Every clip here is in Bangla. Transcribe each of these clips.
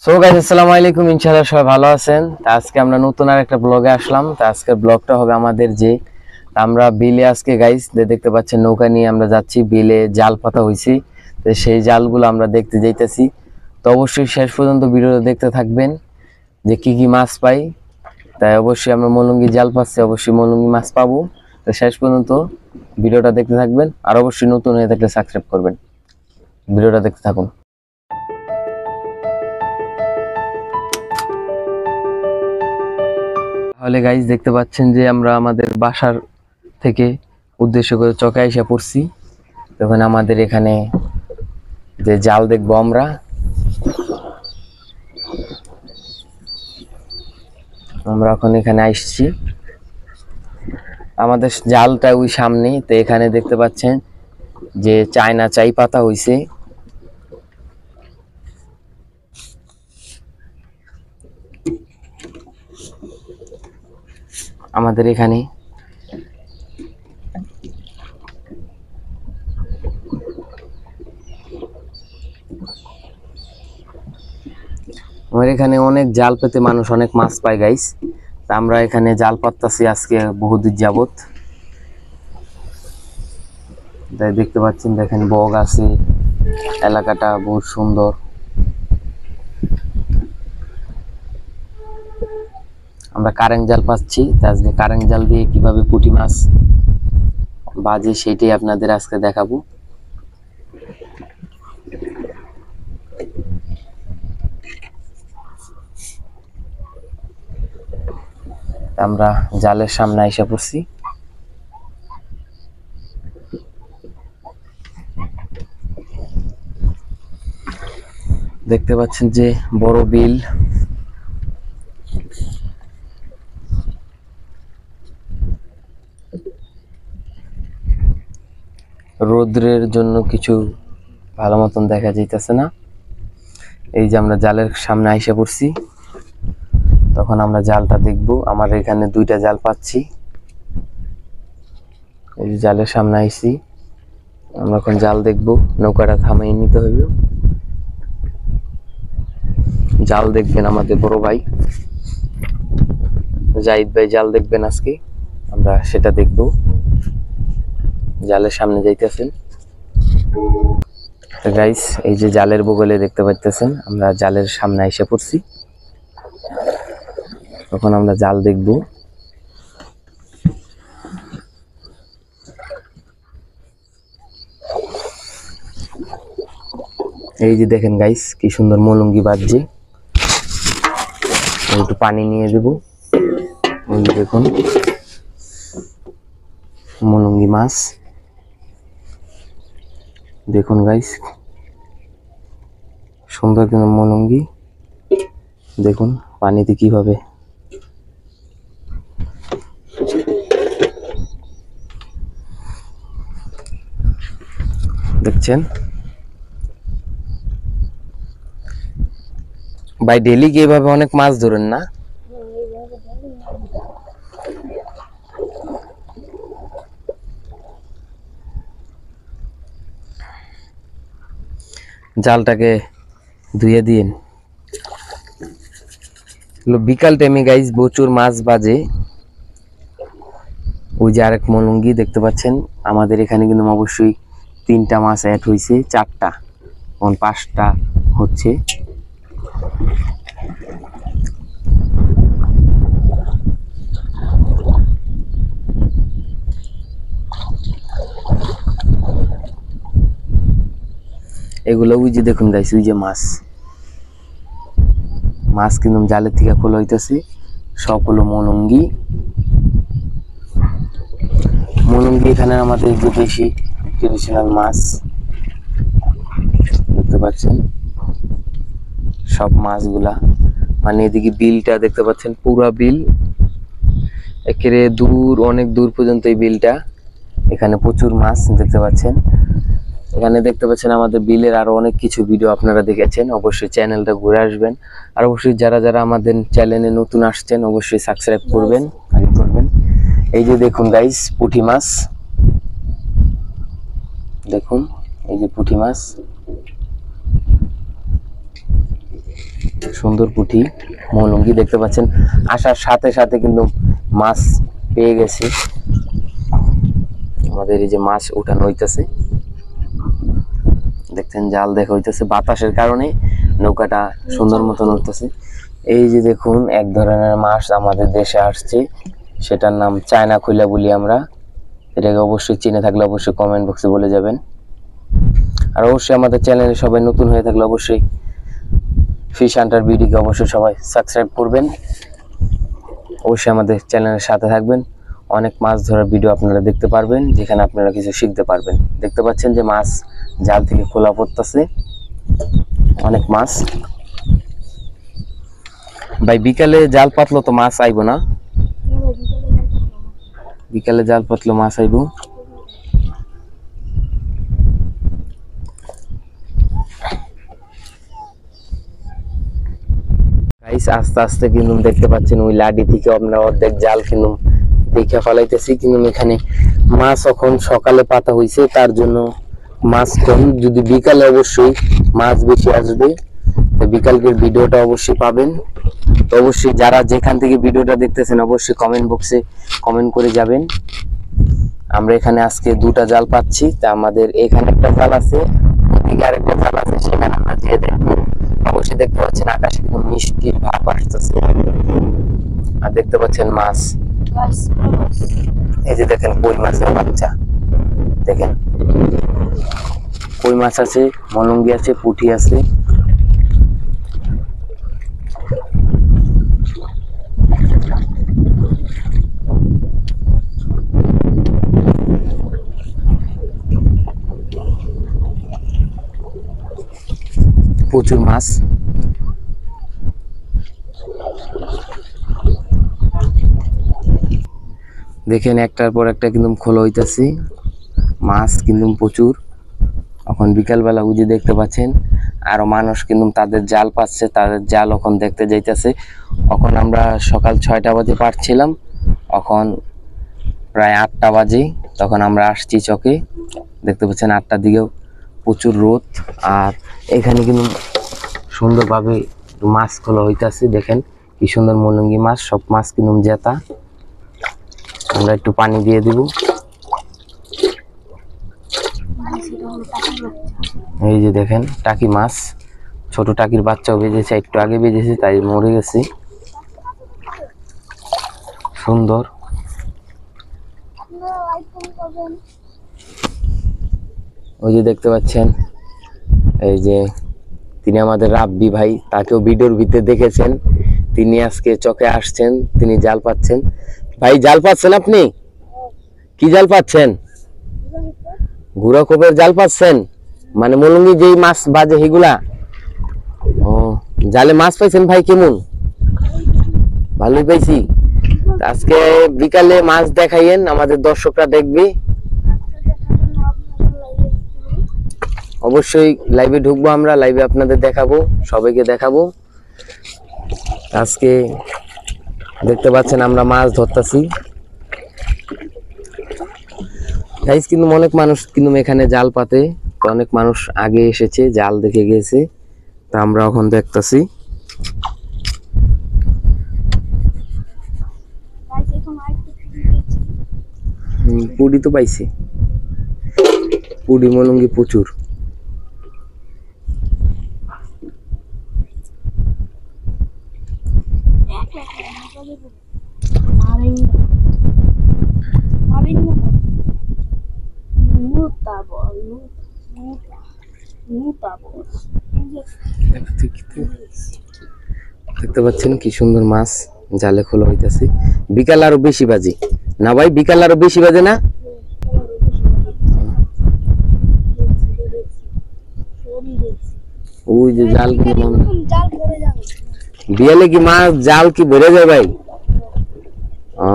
সো গাইস আসসালামু আলাইকুম, ইনশাআল্লাহ সবাই ভালো আছেন। আজকে আমরা নতুন আর একটা ব্লগে আসলাম। আজকের ব্লগটা হবে আমাদের যে আমরা বিলে আজকে গাইস দেখতে পাচ্ছেন নৌকা নিয়ে আমরা যাচ্ছি, বিলে জাল পাতা হইছি। তো সেই জালগুলো আমরা দেখতে যাইতেছি। তো অবশ্যই শেষ পর্যন্ত ভিডিওটা দেখতে থাকবেন যে কি কি মাছ পাই। তাই অবশ্যই আমরা মলঙ্গি জাল পাচ্ছি, অবশ্যই মলঙ্গি মাছ পাবো। তো শেষ পর্যন্ত ভিডিওটা দেখতে থাকবেন, আর অবশ্যই নতুন হয়ে থাকলে সাবস্ক্রাইব করবেন। ভিডিওটা দেখতে থাকুন। তাহলে গাইস দেখতে পাচ্ছেন যে আমরা আমাদের বাসার থেকে উদ্দেশ্য করে চকে এসে পড়ছি। তখন আমাদের এখানে যে জাল দেখবো আমরা এখন এখানে আসছি। আমাদের জালটা ওই সামনে। তো এখানে দেখতে পাচ্ছেন যে চায়না চাই পাতা হইছে। আমাদের এখানে অনেক জাল পেতে মানুষ অনেক মাছ পায় গাইস। তা আমরা এখানে জাল পাততাছি আজকে বহুদিন যাবত। তাই দেখতে পাচ্ছেন, দেখেন বগ আছে, এলাকাটা বহুত সুন্দর। আমরা কারেন্ট জাল পাচ্ছি। আজকে কারেন্ট জাল দিয়ে কিভাবে পুঁটি মাছ বাজে সেটাই আপনাদের আজকে দেখাবো। আমরা জালের সামনে এসে পড়ছি। দেখতে পাচ্ছেন যে বড় বিল। রোদ্রের জন্য কিছু ভালো মতন দেখা যাইতেছে না। এই যে আমরা জালের সামনে এসে পড়ছি, তখন আমরা জালটা দেখব। আমার এখানে দুইটা জাল পাচ্ছি। এই যে জালের সামনে আইছি, আমরা এখন জাল দেখব। নৌকাটা থামিয়ে নিতে হইব। জাল দেখবেন আমাদের বড় ভাই জাহিদ ভাই জাল দেখবেন আজকে, আমরা সেটা দেখব। জালের সামনে যাইতেছেন গাইস। এই যে জালের বগলে দেখতে পাইতেছেন, আমরা জালের সামনে এসে পড়ছি। তখন আমরা জাল দেখব। এই যে দেখেন গাইস কি সুন্দর মলঙ্গি বাজছে। একটু পানি নিয়ে দেব। এই দেখুন মলঙ্গি মাছ, দেখুন গাইস সুন্দর কিন্তু মলঙ্গি। দেখুন পানিতে কিভাবে দেখছেন ভাই। ডেলি কি এভাবে অনেক মাছ ধরেন না? জালটাকে ধুয়ে দিন। বিকাল টাইমে গাইস প্রচুর মাছ বাজে। ওই যে আরেক মলঙ্গি দেখতে পাচ্ছেন। আমাদের এখানে কিন্তু অবশ্যই 3টা মাছ অ্যাড হয়েছে, 4টা, এখন 5টা হচ্ছে। এগুলো ওই যে দেখুন গাইস, ওই যে মাছ কিন্তু জালের থেকে খোলা হইতেছে। সব হলো মলঙ্গি। এখানে আমাদের যে বেশি ট্রেডিশনাল মাছ দেখতে পাচ্ছেন। সব মাছগুলা মানে এদিকে বিলটা দেখতে পাচ্ছেন, পুরা বিল একেবারে দূর, অনেক দূর পর্যন্ত এই বিলটা। এখানে প্রচুর মাছ দেখতে পাচ্ছেন। এখানে দেখতে পাচ্ছেন আমাদের বিলের আরো অনেক কিছু ভিডিও আপনারা দেখেছেন। অবশ্যই চ্যানেলটা ঘুরে আসবেন। আর অবশ্যই যারা যারা আমাদের চ্যানেলে নতুন আসছেন অবশ্যই সাবস্ক্রাইব করবেন। এই যে দেখুন গাইস পুঁটি মাছ, দেখুন এই যে পুঁটি মাছ। সুন্দর পুঁটি মৌলঙ্গি দেখতে পাচ্ছেন। আসার সাথে সাথে কিন্তু মাছ পেয়ে গেছি। আমাদের এই যে মাছ উঠানো হইতেছে, দেখছেন জাল দেখা হইতেছে, বাতাসের কারণে নৌকাটা সুন্দর মতন উঠতেছে। এই যে দেখুন এক ধরনের মাছ আমাদের দেশে আসছে, সেটার নাম চায়না খৈলা বলি আমরা। এটাকে অবশ্যই চিনে থাকলে অবশ্যই কমেন্ট বক্সে বলে যাবেন। আর অবশ্যই আমাদের চ্যানেলে সবাই নতুন হয়ে থাকলে অবশ্যই ফিশ হান্টার ভিডিওকে অবশ্যই সবাই সাবস্ক্রাইব করবেন। অবশ্যই আমাদের চ্যানেলের সাথে থাকবেন। অনেক মাছ ধরার ভিডিও আপনারা দেখতে পারবেন, যেখানে আপনারা কিছু শিখতে পারবেন। দেখতে পাচ্ছেন যে মাছ জাল থেকে খোলা পড়তেছে, অনেক মাছ। ভাই বিকালে জাল পাতলো তো মাছ আইবো না? বিকালে জাল পাতলো মাছ আইবো। গাইস আস্তে আস্তে কিন্তু দেখতে পাচ্ছেন ওই লাডি থেকে আমরা অর্ধেক জাল কিন্তু দেখে ফেলাইতেছি, কিন্তু এখানে মাছ এখন সকালে পাতা হয়েছে, তার জন্য মাছ কম। যদি বিকালে অবশ্যই মাছ বেশি আসবে, তো বিকালকের ভিডিওটা অবশ্যই পাবেন। তো অবশ্যই যারা যেখান থেকে ভিডিওটা দেখতেছেন অবশ্যই কমেন্ট বক্সে কমেন্ট করে যাবেন। আমরা এখানে আজকে দুটা জাল পাচ্ছি, তা আমাদের এখানে একটা জাল আছে, ওদিকে আরেকটা জাল আছে, সেখানে আমরা যেয়ে দেখবো। অবশ্যই দেখতে পাচ্ছেন আকাশে কিন্তু মিষ্টি ভাব আসতেছে, আর দেখতে পাচ্ছেন মাছ। এই যে দেখেন কই মাছের বাচ্চা, দেখেন কই মাছ আছে, মলঙ্গি আছে, পুঁটি আছে। প্রচুর মাছ। দেখেন একটার পর একটা কিন্তু খোলা হইতাছে, মাছ কিন্তু প্রচুর। এখন বিকালবেলা উজি দেখতে পাচ্ছেন আরো মানুষ কিন্তু তাদের জাল পাচ্ছে, তাদের জাল এখন দেখতে যাইতেছে। এখন আমরা সকাল 6টা বাজে পারছিলাম, এখন প্রায় 8টা বাজে, তখন আমরা আসছি চকে। দেখতে পাচ্ছেন 8টার দিকেও প্রচুর রোদ, আর এখানে কিন্তু সুন্দরভাবে মাছ খোলা হইতাছে। দেখেন কি সুন্দর মলঙ্গি মাছ, সব মাছ কিন্তু জেতা। আমরা একটু পানি দিয়ে দিব। এই যে দেখেন টাকি মাছ, ছোট টাকির বাচ্চাও বেজেছে, একটু আগে বেজেছে তাই মরে গেছে। সুন্দর। ওই যে দেখতে পাচ্ছেন, এই যে তিনি আমাদের রাব্বি ভাই, তাকেও ভিডিওর ভিতরে দেখেছেন, তিনি আজকে চকে আসছেন, তিনি জাল পাচ্ছেন। ভাই জাল পাচ্ছেন আপনি? কি জাল পাচ্ছেন? ঘুরা কোপের জাল পাচ্ছেন, মানে মলঙ্গি যেই মাছ বাজে সেগুলা? ও, জালে মাছ পাইছেন ভাই? কেমন? ভালোই পাইছি। আজকে বিকালে মাছ দেখাইয়েন, আমাদের দর্শকরা দেখবে। অবশ্যই লাইভে ঢুকবো, আমরা লাইভে আপনাদের দেখাবো, সবাইকে দেখাবো। আজকে দেখতে পাচ্ছেন আমরা মাছ ধরতেছি গাইস, কিন্তু অনেক মানুষ কিন্তু এখানে জাল পাতে, তো অনেক মানুষ আগে এসেছে, জাল দেখে গেছে, তা আমরা এখন দেখতেছি। পুডি তো পাইছি, পুডি মলঙ্গি প্রচুর। দেখতে পাচ্ছেন কি সুন্দর মাছ জালে খোলা হইতাছে। বিকাল আরো বেশি বাজে না ভাই? বিকাল আরো বেশি বাজে না? ওই যে জাল বিয়ালে কি মাছ জাল কি ভরে যায় ভাই? ও,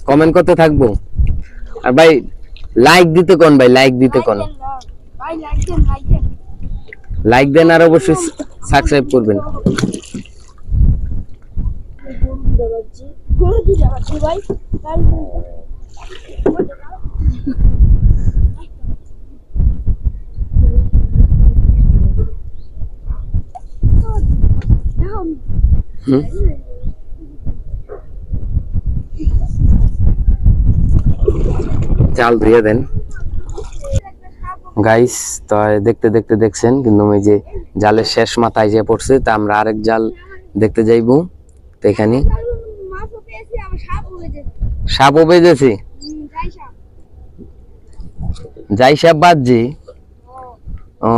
কমেন্ট করতে থাকবো। আর ভাই লাইক দিতে কোন, ভাই লাইক দিতে কোন, লাইক দেন, আর অবশ্যই সাবস্ক্রাইব করবেন। হুম জাল ধুয়ে দেন গাইস। তো দেখতে দেখতে দেখছেন কিন্তু ওই যে জালের শেষ মাথায় যে পড়ছে, তা আমরা আরেক জাল দেখতে যাইবো। তো এখানে সাপও বেজেছে, যাই সাপ বাজছে। ও,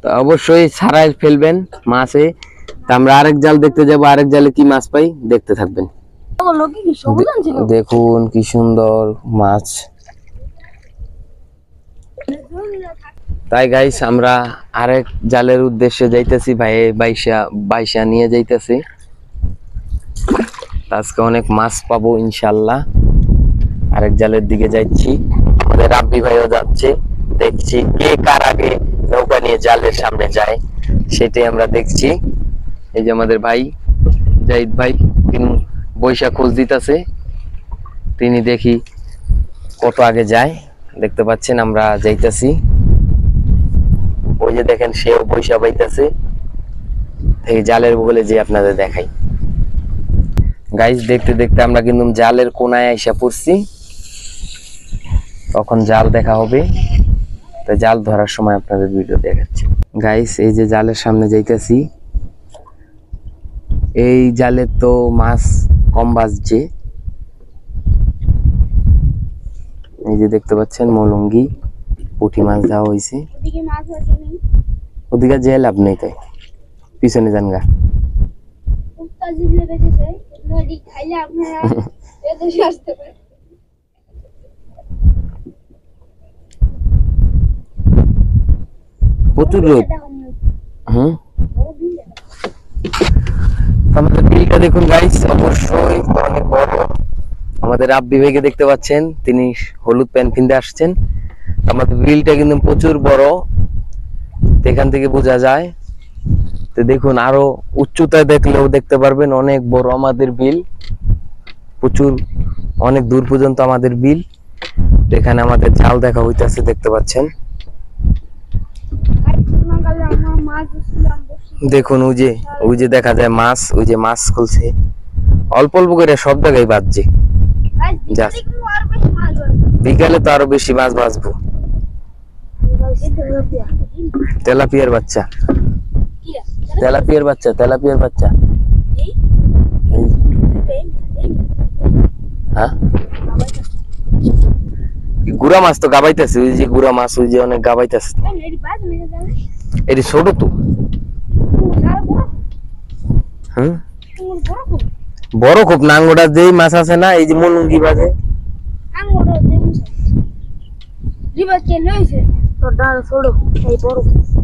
তো অবশ্যই ছাড়াই ফেলবেন মাছে। তা আমরা আরেক জাল দেখতে যাবো, আরেক জালে কি মাছ পাই দেখতে থাকবেন। দেখুন কি সুন্দর মাছ। তাই গাইস আমরা আরেক জালের উদ্দেশ্যে যাইতেছি, ভাই বাইশা বাইশা নিয়ে যাইতেছি। আজকে অনেক মাছ পাবো ইনশাল্লাহ। আরেক জালের দিকে যাচ্ছি, আমাদের রাব্বি ভাইও যাচ্ছে। দেখছি কে কার আগে নৌকা নিয়ে জালের সামনে যায়, সেটাই আমরা দেখছি। এই যে আমাদের ভাই জাহিদ ভাই, তিনি বৈশা খোঁজ দিতেছে। তিনি দেখি কত আগে যায়। দেখতে পাচ্ছেন আমরা যাইতেছি, ওই যে দেখেন সেও বৈশা পাইতেছে। এই জালের বগলে যে আপনাদের দেখাই গাইস। দেখতে দেখতে আমরা কিন্তু জালের কোনায় আইসা পড়ছি, তখন জাল দেখা হবে। তো জাল ধরার সময় আপনাদের ভিডিও দেখাচ্ছি গাইস। এই যে জালের সামনে যাইতেছি, এই জালে তো মাছ কম বাজছে। এই যে দেখতে পাচ্ছেন মলঙ্গি পুঁটি মাছ দেওয়া হয়েছে। ওদিকে যে লাভ নেই, তাই পিছনে যান গা। প্রচুর রোদ। আমাদের বিলটা দেখুন গাইস, অবশ্যই অনেক বড়। আমাদের রাব্বি ভাইকে দেখতে পাচ্ছেন, তিনি হলুদ প্যান্ট কিনতে আসছেন। আমাদের বিলটা কিন্তু প্রচুর বড়, এখান থেকে বোঝা যায়। তো দেখুন আরো উচ্চতায় দেখলেও দেখতে পারবেন অনেক বড় আমাদের বিল, প্রচুর অনেক দূর পর্যন্ত আমাদের বিল। এখানে আমাদের জাল দেখা হইতেছে, দেখতে পাচ্ছেন। দেখুন ওই যে দেখা যায় মাছ, ওই যে মাছ খুলছে অল্প অল্প করে, সব জায়গায় বাজছে। বিকালে তো আরো বেশি মাছ বাজবো। তেলাপিয়ার বাচ্চা, তেলাপিয়ার বাচ্চা, তেলাপিয়ার বাচ্চা। হ্যাঁ গুড়া মাছ তো গাবাইতেছে, ওই যে গুড়া মাছ, ওই যে অনেক গাবাইতেছে। এটি ছোট তো। হ্যাঁ বড় খুব নাঙ্গোটা যেই মাছ আছে না, এই যে মলঙ্গি বাজে।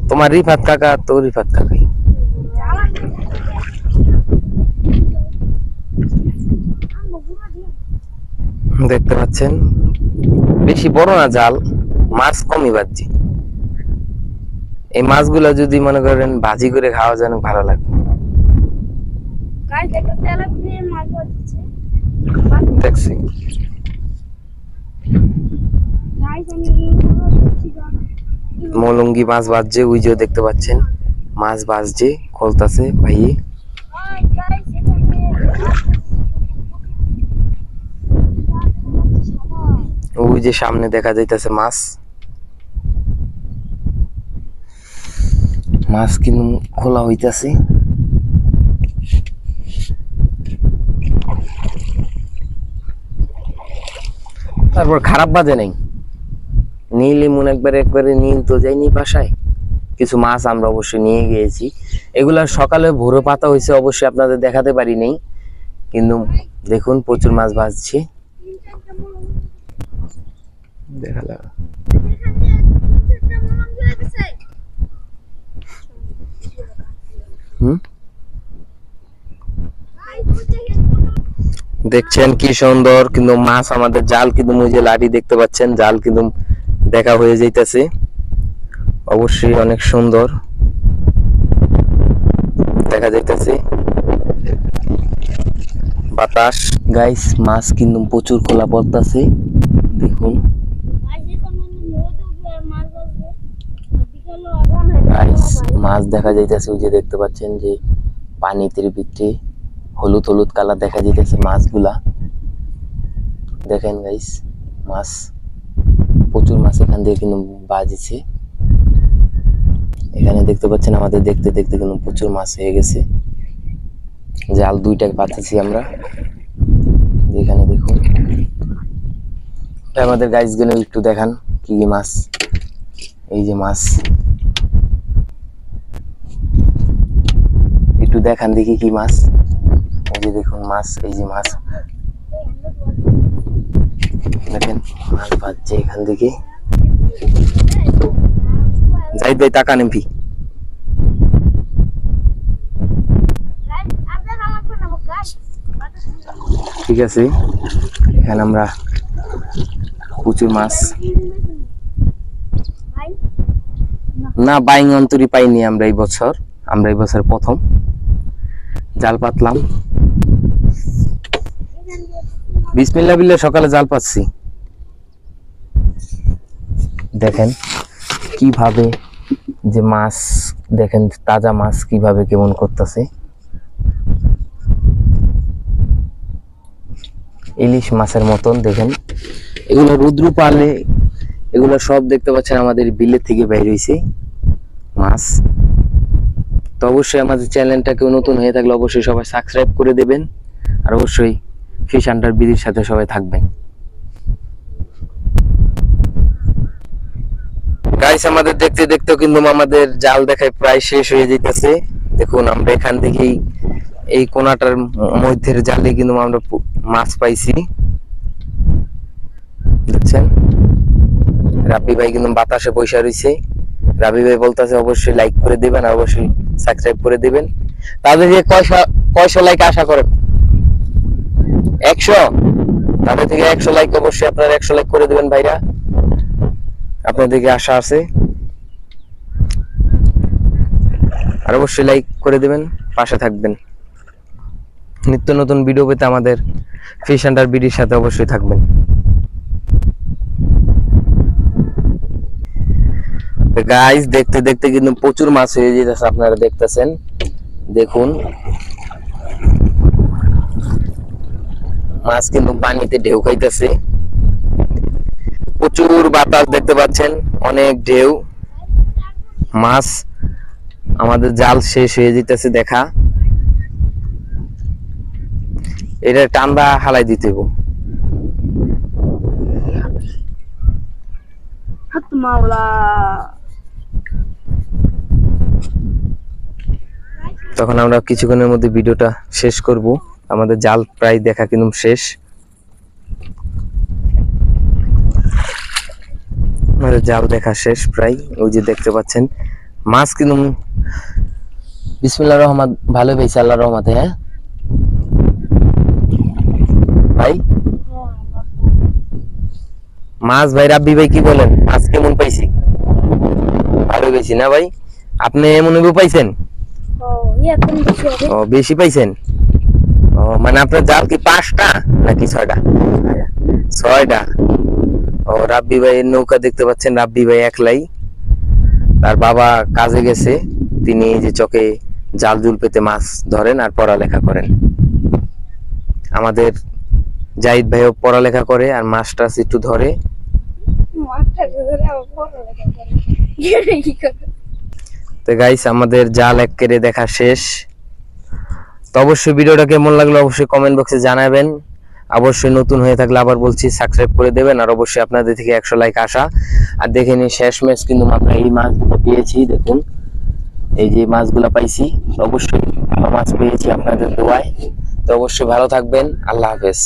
তোমার রিফাত কাকা তো, রিফাত কাকাই। দেখতে পাচ্ছেন বেশি বড় না জাল, মাছ কমই বাজছে। এই মাছগুলা যদি মনে করেন ভাজি করে খাওয়া যায় ভালো লাগবে। দেখছি মলঙ্গি মাছ বাজছে, ওই যে দেখতে পাচ্ছেন মাছ বাজছে, খোলতাছে ভাই। ওই যে সামনে দেখা যাইতেছে মাছ, মাছ কিন্তু খোলা হইতাছে। তারপর খারাপ বাজে নাই, নীল এমন একবারে নীল তো যায়নি বাসায়। কিছু মাছ আমরা অবশ্যই নিয়ে গিয়েছি, এগুলা সকালে ভোরে পাতা হয়েছে, অবশ্যই আপনাদের দেখাতে পারি নাই। কিন্তু দেখুন প্রচুর মাছ বাজছে। দেখছেন কি সুন্দর কিন্তু মাছ। আমাদের জাল কিন্তু ওই যে লাঠি দেখতে পাচ্ছেন, জাল কিন্তু দেখা হয়ে যাইতেছে, অবশ্যই অনেক সুন্দর দেখা যাইতেছে বাতাস। গাইস মাছ কিন্তু প্রচুর খোলা পড়তেছে, দেখুন গাইস মাছ দেখা যাইতেছে। ওই যে দেখতে পাচ্ছেন যে পানিতে ভিতরে হলুদ হলুদ কালার দেখা যাইতেছে মাছগুলা। দেখেন গাইস, মাছ, প্রচুর মাছ এখান দিয়ে কিন্তু বাজছে। এখানে দেখতে পাচ্ছেন আমাদের দেখতে দেখতে কিন্তু প্রচুর মাছ হয়ে গেছে। জাল 2টা পাতাছি আমরা। এখানে দেখুন আমাদের গাইস গুলো একটু দেখান কি কি মাছ। এই যে মাছ, একটু দেখান দেখি কি মাছ। এই যে দেখুন মাছ, এই যে মাছ দেখেন, মাছ বাজছে এখান থেকে। যাই ভাই টাকা নেবি। ঠিক আছে, এখানে আমরা প্রচুর মাছ, না বাইং অন্তরি পাইনি আমরা এই বছর। আমরা এই বছর প্রথম জাল পাতলাম। বিসমিল্লাহ বিল্লাহ সকালে জাল পাচ্ছি। দেখেন কিভাবে যে মাছ, দেখেন তাজা মাছ কিভাবে কেমন করতেছে। ইলিশ মাছের মতন দেখেন। এগুলো রুদ্র পালে, এগুলো সব দেখতে পাচ্ছেন আমাদের বিলের থেকে বের হয়েছে মাছ। তো অবশ্যই আমাদের চ্যানেলটা কেউ নতুন হয়ে থাকলে অবশ্যই সবাই সাবস্ক্রাইব করে দেবেন, আর অবশ্যই ফিশ হান্টার বিডির সাথে সবাই থাকবেন। গাইস আমাদের দেখতে দেখতে কিন্তু আমাদের জাল দেখায় প্রায় শেষ হয়ে যাইতেছে। দেখুন আমরা এখান থেকেই এই কোনাটার মধ্যের জালে কিন্তু আমরা মাছ পাইছি। দেখছেন রাব্বি ভাই কিন্তু বাতাসে বসে রয়েছে। রাব্বি ভাই বলতেছে অবশ্যই লাইক করে দিবেন আর অবশ্যই সাবস্ক্রাইব করে দিবেন। তাদের যে কয়শো লাইক আশা করেন? 100। তাদের থেকে 100 লাইক, অবশ্যই আপনারা 100 লাইক করে দিবেন ভাইরা, আপনাদের দিকে আশা আছে। আর অবশ্যই লাইক করে দিবেন, পাশে থাকবেন। নিত্য নতুন ভিডিও পেতে আমাদের ফিশ হান্টার বিডির সাথে অবশ্যই থাকবেন। গাইস দেখতে দেখতে কিন্তু প্রচুর মাছ হয়ে যেতেছে, আপনারা দেখতেছেন। দেখুন মাছ কিন্তু পানিতে ঢেউ খাইতেছে, প্রচুর বাতাস দেখতে পাচ্ছেন, অনেক ঢেউ। মাছ আমাদের জাল শেষ হয়ে যেতেছে দেখা। এটা টান্দা হালাই দিতে হবে। তখন আমরা কিছুক্ষণের মধ্যে ভিডিওটা শেষ করব। আমাদের জাল প্রায় দেখা কিন্তু শেষ। আমাদের জাল দেখা শেষ প্রায়। ওই যে দেখতে পাচ্ছেন মাছ কিন্তু বিসমিল্লাহির রহমান ভালো পেয়েছে আল্লাহর রহমতে। হ্যাঁ ভাই, মাছ ভাই রাব্বি ভাই কি বলেন, মাছ কেমন পাইছি? ভালো পেয়েছি না ভাই? আপনি এমন পাইছেন? ও বেশি পাইছেন। ও মানে আপনার জাল কি 5টা নাকি 6টা? 6টা। ও রাব্বি ভাইয়ের নৌকা দেখতে পাচ্ছেন, রাব্বি ভাই একলাই, তার বাবা কাজে গেছে, তিনি এই যে চকে জাল জুল পেতে মাছ ধরেন আর পড়ালেখা করেন। আমাদের জাহিদ ভাইও পড়ালেখা করে আর মাছ টাছ একটু ধরে। তো গাইস আমাদের জাল এক কেড়ে দেখা শেষ। তো অবশ্যই ভিডিওটা কেমন লাগলো অবশ্যই কমেন্ট বক্সে জানাবেন। অবশ্যই নতুন হয়ে থাকলে আবার বলছি সাবস্ক্রাইব করে দেবেন, আর অবশ্যই আপনাদের থেকে 100 লাইক আশা। আর দেখে নিন শেষ ম্যাচ কিন্তু আমরা এই মাছগুলো পেয়েছি। দেখুন এই যে মাছগুলো পাইছি, অবশ্যই ভালো মাছ পেয়েছি আপনাদের দোয়ায়। তো অবশ্যই ভালো থাকবেন, আল্লাহ হাফেজ।